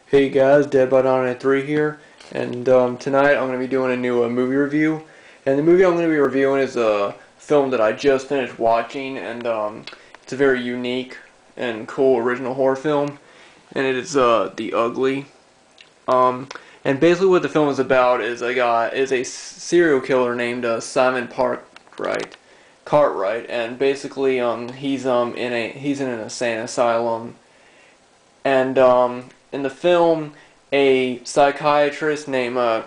Hey guys, Dead by Dawn 3 here, and tonight I'm going to be doing a new movie review. And the movie I'm going to be reviewing is a film that I just finished watching, and it's a very unique and cool original horror film, and it is The Ugly. And basically what the film is about is a serial killer named Simon Cartwright, and basically he's in an insane asylum, and in the film, a psychiatrist named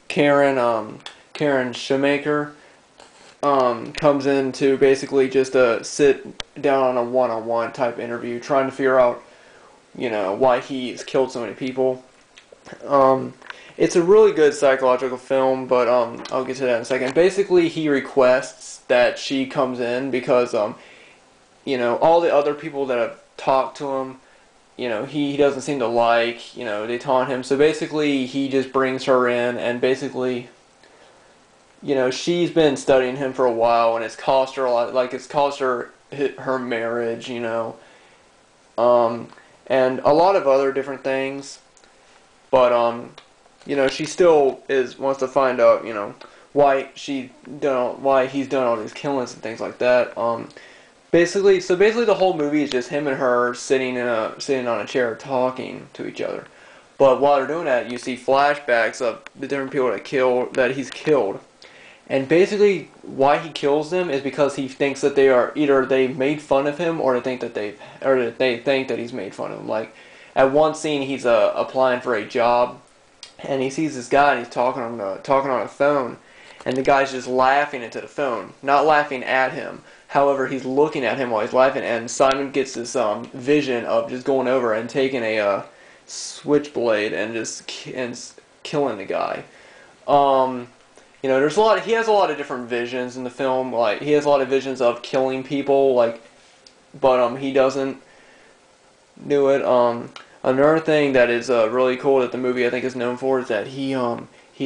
Karen Shoemaker comes in to basically just sit down on a one-on-one type interview, trying to figure out, why he's killed so many people. It's a really good psychological film, but I'll get to that in a second. Basically, he requests that she comes in because all the other people that have talked to him, he doesn't seem to like, they taunt him. So basically, he just brings her in, and basically, she's been studying him for a while, and it's cost her a lot, like, it's cost her her marriage, and a lot of other different things. But, she still wants to find out, why he's done all these killings and things like that. Basically the whole movie is just him and her sitting on a chair talking to each other. But while they're doing that, you see flashbacks of the different people that he's killed. And basically why he kills them is because he thinks that they made fun of him, or they think that he's made fun of him. Like at one scene, he's applying for a job, and he sees this guy and he's talking on a phone, and the guy's just laughing into the phone, not laughing at him. However, he's looking at him while he's laughing, and Simon gets this vision of just going over and taking a switchblade and just killing the guy. There's he has a lot of different visions in the film. Like he has a lot of visions of killing people, but he doesn't do it. Another thing that is really cool that the movie I think is known for is that he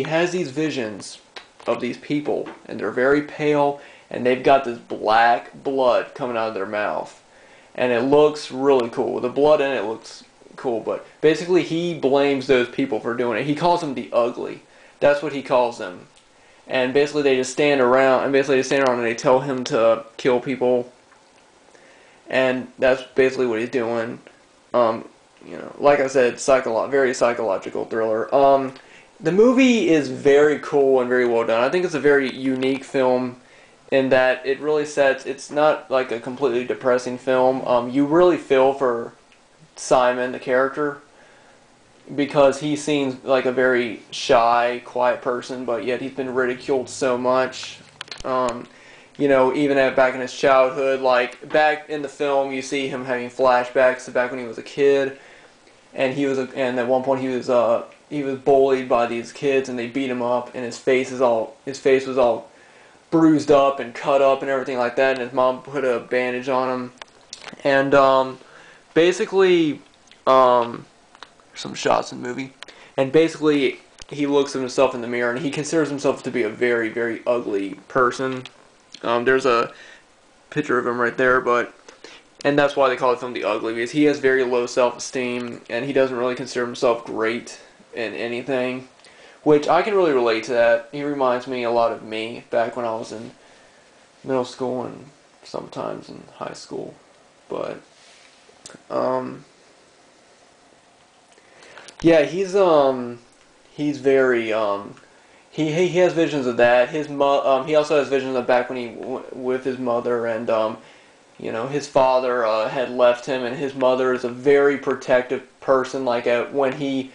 has these visions of these people, and they're very pale, and they've got this black blood coming out of their mouth, and it looks really cool. The blood in it looks cool, but basically he blames those people for doing it. He calls them the ugly. That's what he calls them. And basically they just stand around, and they tell him to kill people, and that's basically what he's doing. Like I said, very psychological thriller. The movie is very cool and very well done. I think it's a very unique film in that it really it's not like a completely depressing film. You really feel for Simon, the character, because he seems like a very shy, quiet person, but yet he's been ridiculed so much. Even back in his childhood, like back in the film, you see him having flashbacks to back when he was a kid, and at one point he was bullied by these kids, and they beat him up, and his face was all bruised up and cut up and everything like that, and his mom put a bandage on him. And basically, some shots in the movie, and basically he looks at himself in the mirror, and he considers himself to be a very, very ugly person. There's a picture of him right there, and that's why they call the film The Ugly, because he has very low self-esteem, and he doesn't really consider himself great in anything, which I can really relate to that. He reminds me a lot of me back when I was in middle school and sometimes in high school. But yeah, he's very he has visions of that. He also has visions of back when he with his mother, and his father had left him, and his mother is a very protective person. Like when he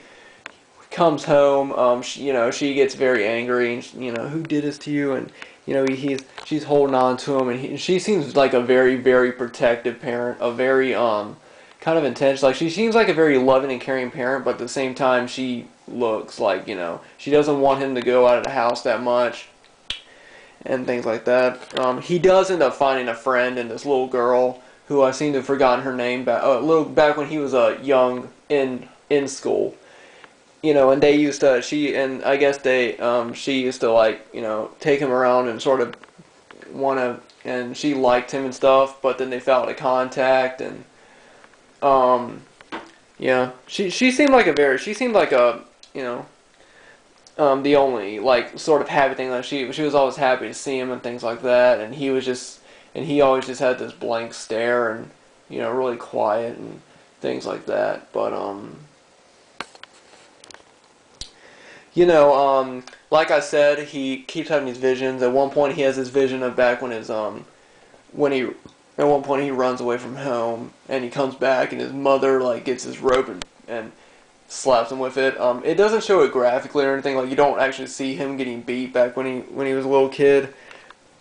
comes home, she gets very angry, and who did this to you? And she's holding on to him, and she seems like a very, very protective parent, a very kind of intense. Like she seems like a very loving and caring parent, but at the same time she looks like she doesn't want him to go out of the house that much and things like that. He does end up finding a friend in this little girl who I seem to have forgotten her name back when he was young in school. And they used to she used to take him around and sort of and she liked him and stuff, but then they fell out of contact, and Yeah, she seemed like a you know, the only like sort of happy thing, like she was always happy to see him and things like that, and he always just had this blank stare and really quiet and things like that. But like I said, he keeps having these visions. At one point, he has this vision of back when when he at one point he runs away from home and he comes back and his mother like gets his rope and slaps him with it. It doesn't show it graphically or anything. Like you don't actually see him getting beat back when he was a little kid.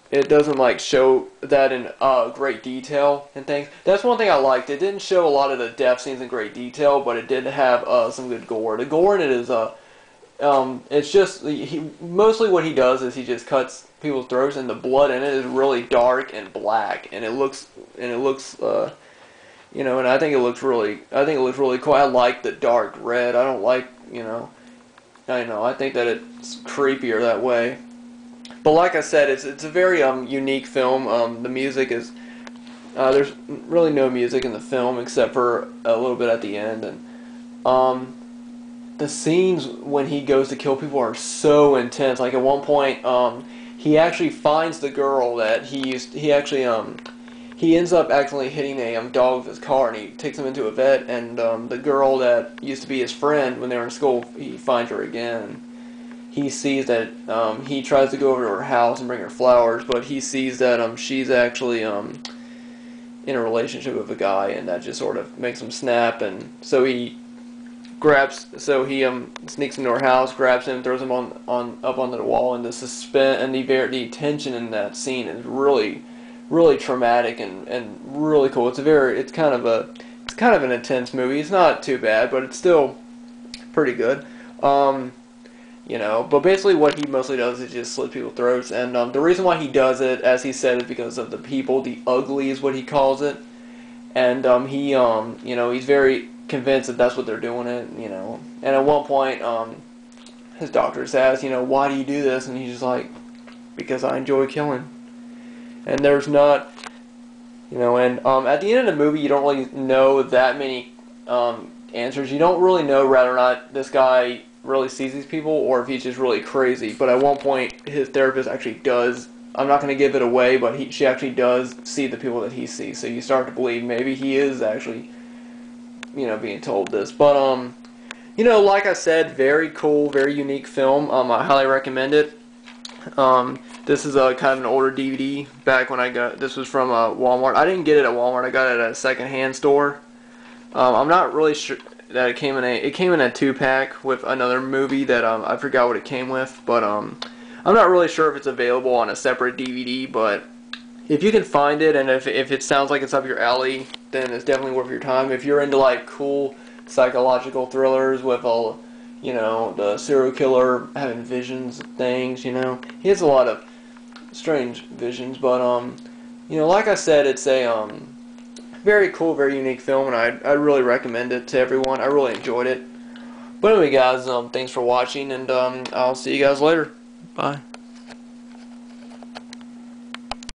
It doesn't like show that in great detail and things. That's one thing I liked. It didn't show a lot of the death scenes in great detail, but it did have some good gore. The gore in it is it's just mostly what he does is he just cuts people's throats, and the blood in it is really dark and black, and it looks and I think it looks really cool. I like the dark red. I don't like I think that it's creepier that way. But like I said, it's a very unique film. The music is there's really no music in the film except for a little bit at the end, and the scenes when he goes to kill people are so intense. Like at one point, he actually finds the girl that he ends up accidentally hitting a dog with his car, and he takes him into a vet. And the girl that used to be his friend when they were in school, he finds her again. He sees that he tries to go over to her house and bring her flowers, but he sees that she's actually in a relationship with a guy, and that just sort of makes him snap. And so he sneaks into her house, grabs him, throws him up onto the wall, and the suspense and the tension in that scene is really, really traumatic and really cool. It's kind of an intense movie. It's not too bad, but it's still pretty good. But basically what he mostly does is just slit people's throats, and the reason why he does it, as he said, is because of the people. The ugly is what he calls it, and he's very convinced that that's what they're doing it, And at one point, his doctor says, why do you do this? And he's just like, because I enjoy killing. And there's not, and at the end of the movie, you don't really know that many answers. You don't really know whether or not this guy really sees these people or if he's just really crazy. But at one point, his therapist actually does. I'm not going to give it away, but she actually does see the people that he sees. So you start to believe maybe he is actually being told this. But, like I said, very cool, very unique film. I highly recommend it. This is a kind of an older DVD. Back when this was from Walmart. I didn't get it at Walmart. I got it at a secondhand store. I'm not really sure that it came in a 2-pack with another movie that I forgot what it came with. But I'm not really sure if it's available on a separate DVD. But if you can find it, and if it sounds like it's up your alley, then it's definitely worth your time. If you're into like cool psychological thrillers with the serial killer having visions of things, he has a lot of strange visions. But like I said, it's a very cool, very unique film, and I really recommend it to everyone. I really enjoyed it. But anyway, guys, thanks for watching, and I'll see you guys later. Bye.